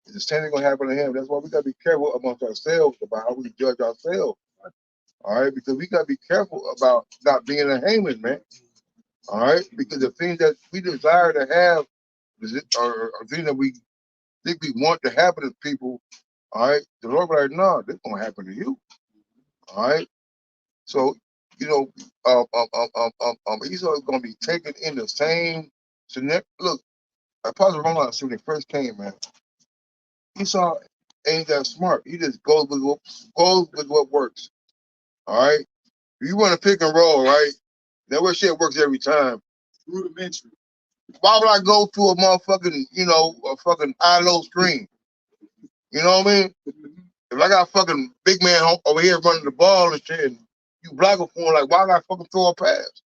is the same thing gonna happen to him. That's why we gotta be careful amongst ourselves about how we judge ourselves. All right, because we gotta be careful about not being a Haman, man. All right, because the things that we desire to have are things that we think we want to happen to people. All right, the Lord be like, no, this gonna happen to you. All right, so you know, Esau is gonna be taken in the same scenario. Look, Apostle Ronald, when he first came, man, Esau ain't that smart. He just goes with what works. All right, if you want to pick and roll, right? That way shit works every time. Rudimentary. Why would I go to a motherfucking, a fucking ILO screen? You know what I mean? If I got a fucking big man over here running the ball and shit, and you block him for him, like, why would I fucking throw a pass?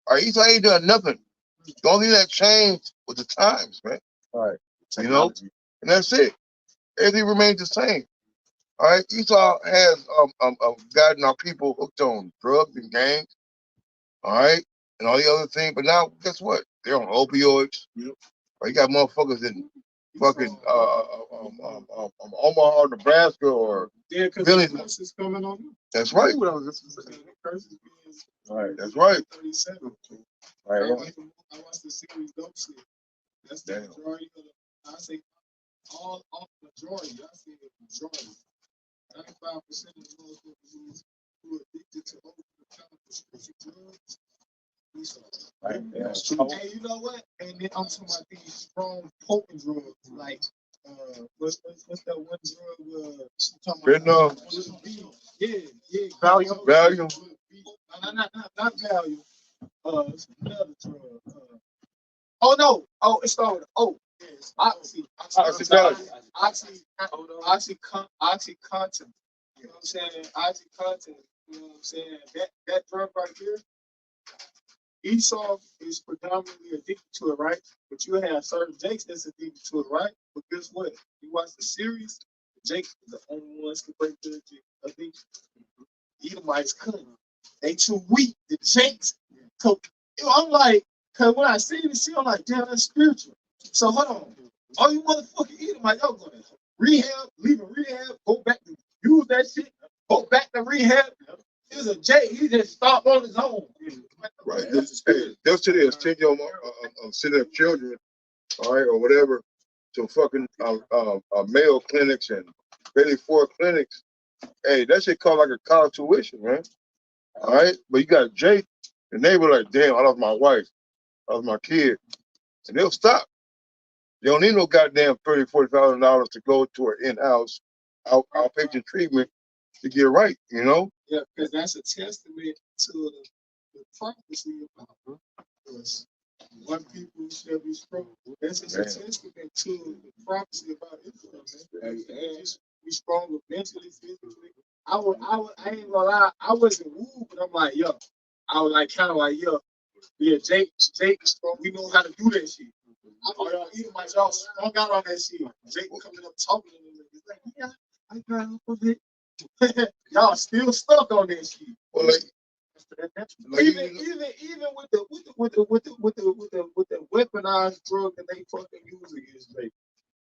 All right, Esau ain't done nothing. The only thing that changed was the times, man. All right. You know? And that's it. Everything remains the same. All right, Esau has gotten our people hooked on drugs and gangs. All right, and all the other things. But now, guess what? They're on opioids. Yep. Or you got motherfuckers in fucking Omaha, Nebraska, or Billy. Is coming on you. That's right. All right, that's right. 37. All right. I watched the series Dope Shit. That's the majority of the, I say all majority. I say the majority. 95% of the motherfuckers who are addicted to over-the-counter prescription drugs. Right. Yeah, that's true. Hey, you know what? And then I'm talking about these strong potent drugs, like what's that one drug? Fentanyl. Yeah. Valium. Not Valium. It's another drug. Oh no. Oh, it started with O. Yes, Oxy. Oxycontin. Oxycontin. You know what I'm saying? Oxycontin. You know what I'm saying? That drug right here. Esau is predominantly addicted to it, right? But you have certain Jakes that's addicted to it, right? But guess what? You watch the series, Jake is the only ones can break the addiction. Edomites couldn't. They too weak. The Jakes. So, I'm like, because when I see this shit, I'm like, damn, that's spiritual. So hold on. All you motherfucking Edomites, y'all going to rehab, leaving rehab, go back to use that shit, go back to rehab. He's a Jake. He just stopped on his own. Right. They'll sit there and send your send their children, all right, or whatever, to fucking Mayo clinics and Bailey Ford clinics. Hey, that shit cost like a college tuition, man. All right, but you got Jake, and they were like, damn, I lost my wife, I lost my kid, and they'll stop. They don't need no goddamn $30,000-$40,000 to go to an in-house outpatient treatment to get right, you know? Yeah, because that's a testament to the prophecy about us. One people shall be strong. That's just a testament to the prophecy about Israel, man. And just be strong mentally, physically. I ain't gonna lie, I wasn't wooed, but I'm like, yo, I was like kind of like, yo, yeah, Jake, strong, we know how to do that shit. Oh, y'all Edomites, y'all strung out on that shit. Jake coming up talking to me, he's like, yeah, I got off of it. Y'all still stuck on that shit. Well, like, Even with the weaponized drug that they fucking use against me,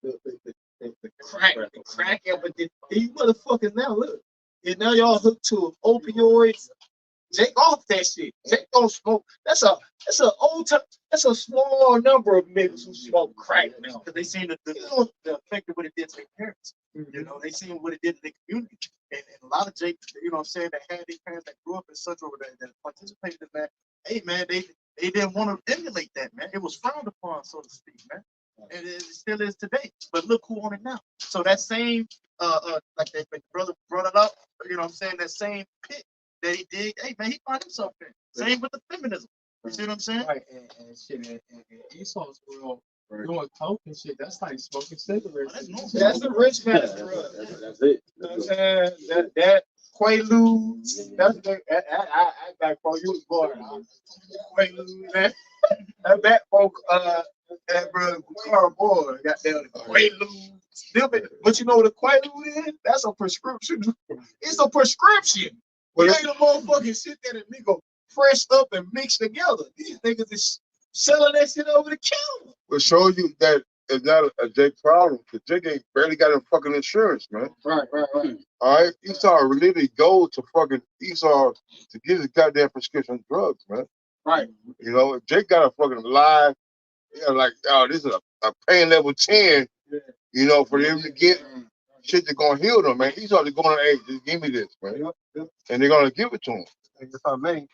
the crack epidemic. You motherfuckers now look, and now y'all hooked to opioids. Jake off that shit. Jake don't smoke. That's a old time. That's a small number of niggas who smoke crack now. Because they seen the effect of what it did to their parents. You know, they seen what it did to their community. And a lot of Jake, you know what I'm saying, that had their parents that grew up in such over that participated in that. Hey man, they didn't want to emulate that, man. It was frowned upon, so to speak, man. And it still is today. But look who on it now. So that same like that brother brought it up, you know what I'm saying, that same pit that he did, hey man, he found himself in. Same with the feminism. You see what I'm saying? Right, and shit, and Esau's world doing coke and shit, that's like smoking cigarettes. That's a rich man's drug. That's it. You know what I'm saying? That Quaaludes. That's I back for you was born. Quaaludes, man. That folk, that brother Carl Boy got down the Quaaludes. But you know what a Quaalude is? That's a prescription. It's a prescription. Well, it ain't a motherfucking shit that a nigga pressed up and mixed together. These niggas is selling that shit over the counter. It shows you that it's not a Jake problem, because Jake ain't barely got his fucking insurance, man. Right. All right? Esau literally go to fucking Esau to get his goddamn prescription drugs, man. Right. You know, if Jake got a fucking lie, yeah, like, oh, this is a pain level 10, you know, for them to get shit that's gonna heal them, man. Esau is going, hey, just give me this, man. And they're gonna give it to him. If I may,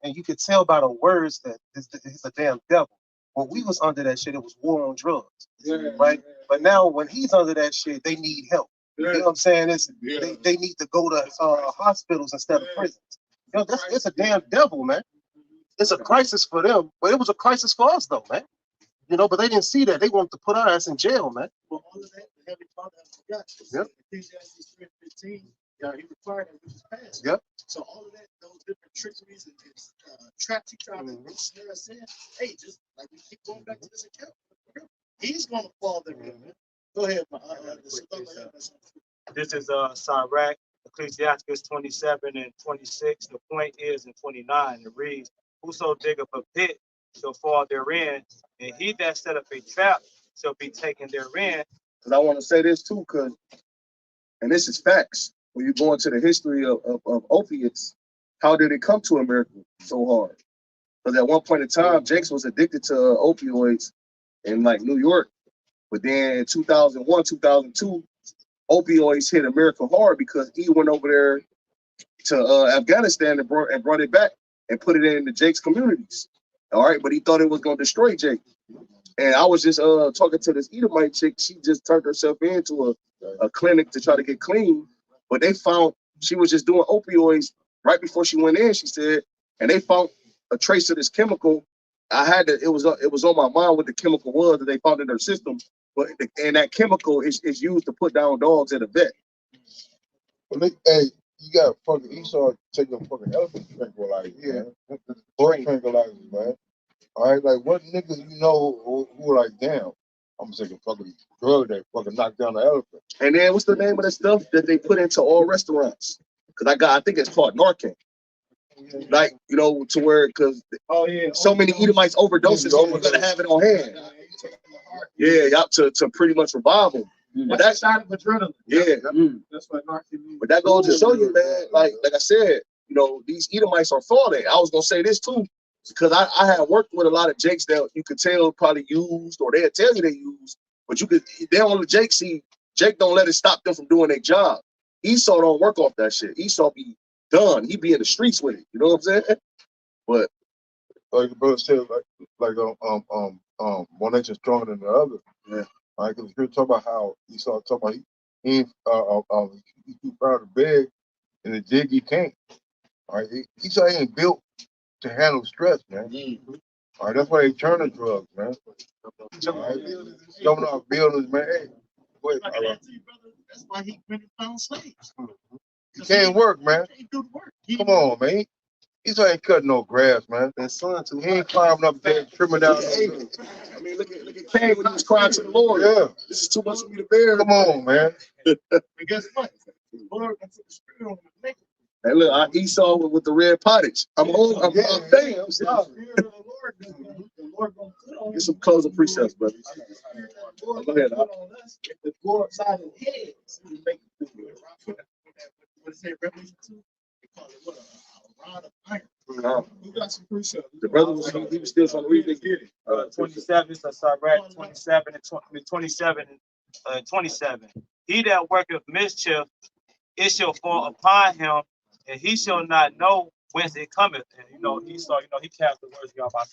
and you could tell by the words that he's a damn devil. When we was under that shit, it was war on drugs, right? But now when he's under that shit, they need help. You know what I'm saying? They need to go to hospitals instead of prisons. You know, it's a damn devil, man. It's a crisis for them, but it was a crisis for us, though, man. You know, but they didn't see that. They wanted to put our ass in jail, man. Well, all of that, the heavy thought that I forgot. Yep. Ecclesiastes 3:15, he required that which is past. Yep. So all of that, those different trickeries and traps he tried to snare us in, hey, just like we keep going back to this account, he's going to fall there. Go ahead, This is Sirach, Ecclesiastes 27 and 26. The point is in 29, it reads, whoso diggeth a pit shall fall therein, and he that set up a trap shall be taken therein. Because I want to say this too, and this is facts. When you go into the history of opiates, how did it come to America so hard? Because at one point in time, Jakes was addicted to opioids in like New York. But then in 2001, 2002, opioids hit America hard because he went over there to Afghanistan and brought it back and put it in the Jake's communities. All right, but he thought it was going to destroy Jake. And I was just talking to this Edomite chick. She just turned herself into a clinic to try to get clean. But they found she was just doing opioids right before she went in, she said, and they found a trace of this chemical. It was on my mind what the chemical was that they found in her system. But and that chemical is used to put down dogs at a vet. Well, hey, you got fucking Esau taking a fucking elephant tranquilizer, man. Boy tranquilizers, man. All right, like what niggas you know who are like, damn, I'm taking fucking drug that fucking knock down the elephant. And then what's the name of the stuff that they put into all restaurants? Because I think it's called Narcan. Like, you know, to where, because so many Edomites overdoses, so we're gonna have it on hand. Yeah, to pretty much revive them. But that's shot of adrenaline. Yeah. That's what Narcan means. But that goes to show you, man, like I said, you know, these Edomites are thought. I was gonna say this too, because I had worked with a lot of Jakes that you could tell probably used, or they'd tell you they used, but they on the Jake, see, Jake don't let it stop them from doing their job. Esau don't work off that shit. Esau be done. He be in the streets with it. You know what I'm saying? But like the brother said, one nature stronger than the other. Yeah. All right, because you're talking about how Esau talking about he ain't he too proud to beg, and the jig he can't. All right, Esau ain't built to handle stress, man. All right, that's why they turn to drugs, man. All right, jumping off buildings, man. Hey, wait, all right. That's why he went and found slaves. You can't work, man. He do the work. Come on, man. Esau ain't cutting no grass, man. That son too. He ain't climbing up there, trimming down. I mean, look at Cain when he was crying to the Lord. Yeah. This is too much for me to bear. Come on, man. And guess what? The Lord can put the spirit on him and make it. Hey, look, I Esau with the red pottage. I'm home. I'm damn. I'm sorry. Get some closing precepts, brother. Go ahead. If the Lord side of heads, we make it through it. What is it, Revelation 2? They call it what? A rod of iron. You got some precepts. The brother was he was still trying to read it. 27, so start right 27 and 27 and 27. He that worketh mischief, it shall fall upon him, and he shall not know whence it cometh. And Esau, he cast the words of Yahweh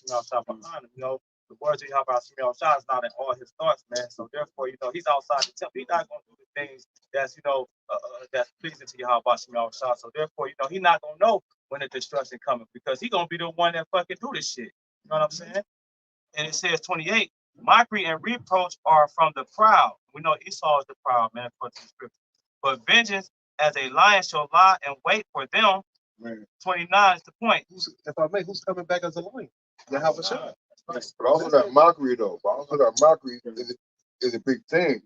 behind him. The words of Yahweh is not in all his thoughts, man. So therefore, he's outside the temple. He's not going to do the things that's that's pleasing to Yahweh. So therefore, he's not going to know when the destruction cometh, because he's going to be the one that fucking do this shit. You know what I'm saying? And it says 28, mockery and reproach are from the proud. We know Esau is the proud, man, according to the scripture. But vengeance as a lion shall lie and wait for them. Man. 29 is the point. If I may, who's coming back as a lion? Ahshar. But also that mockery though. But also that mockery is a big thing.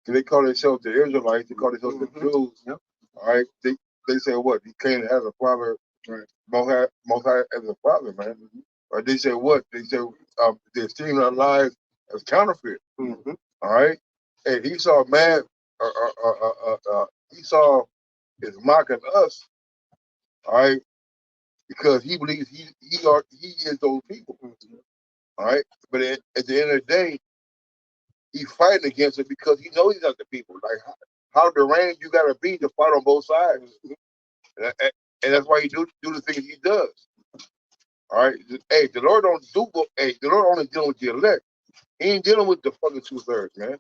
They call themselves the Israelites. They call themselves the Jews. Yep. All right. They say what? He came as a father. Right. Most high as a father, man. Or they say what? They say they're stealing our lives as counterfeit. All right. And Esau mad. Esau is mocking us. All right. Because he believes he is those people. All right. But at the end of the day, he's fighting against it because he knows he's not the people. Like how deranged you gotta be to fight on both sides. And that's why he do the things he does. All right. Hey, the Lord the Lord only dealing with the elect. He ain't dealing with the fucking 2/3, man.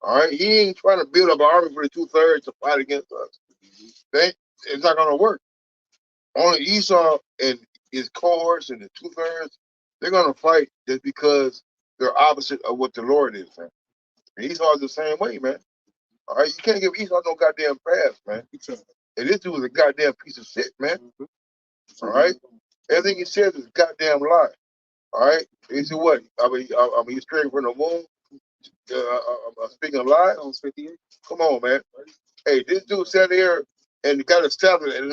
All right. He ain't trying to build up an army for the 2/3 to fight against us. It's not gonna work. Only Esau and his cohorts and the 2/3, they're gonna fight just because they're opposite of what the Lord is, man. And Esau is the same way, man. All right, you can't give Esau no goddamn pass, man. And this dude is a goddamn piece of shit, man. All right, everything he says is a goddamn lie. All right, he said what? He's straying from the womb. Speaking of lies. Come on, man. Hey, this dude sat here and got established, and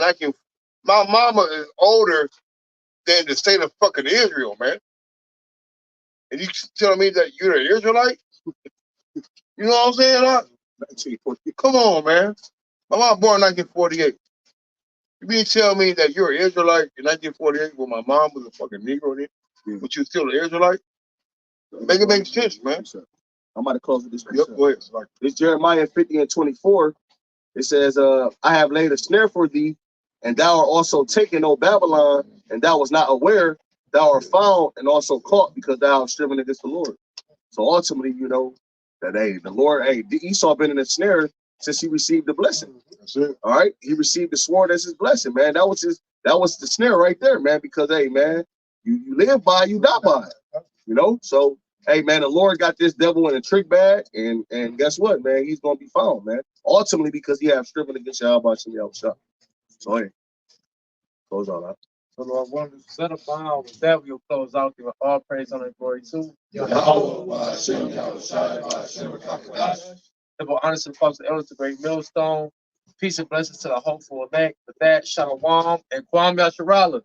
my mama is older than the state of fucking Israel, man. And you telling me that you're an Israelite? You know what I'm saying? Huh? Come on, man. My mom born in 1948. You mean tell me that you're an Israelite in 1948 when my mom was a fucking Negro then? But you still an Israelite? Make it make sense, man. I'm about to close with this. Yep, go ahead. It's Jeremiah 50:24. It says, I have laid a snare for thee, and thou art also taken, O Babylon, and thou was not aware, thou art found and also caught because thou art striven against the Lord. So ultimately, that the Lord, Esau been in a snare since he received the blessing. That's it. All right. He received the sword as his blessing, man. That was the snare right there, man, because man, you live by, you die by it. So hey man, the Lord got this devil in a trick bag, and guess what, man? He's gonna be found, man. Ultimately, because he have striven against Yahweh Ahchar. So hey, close all out. So Lord, one set of bound with that we'll close out, giving all praise, honor, and glory to Double honor to the fathers and elders, the great millstone. Peace and blessings to the hopeful elect. With that, Shalom and Kwame Yasharala.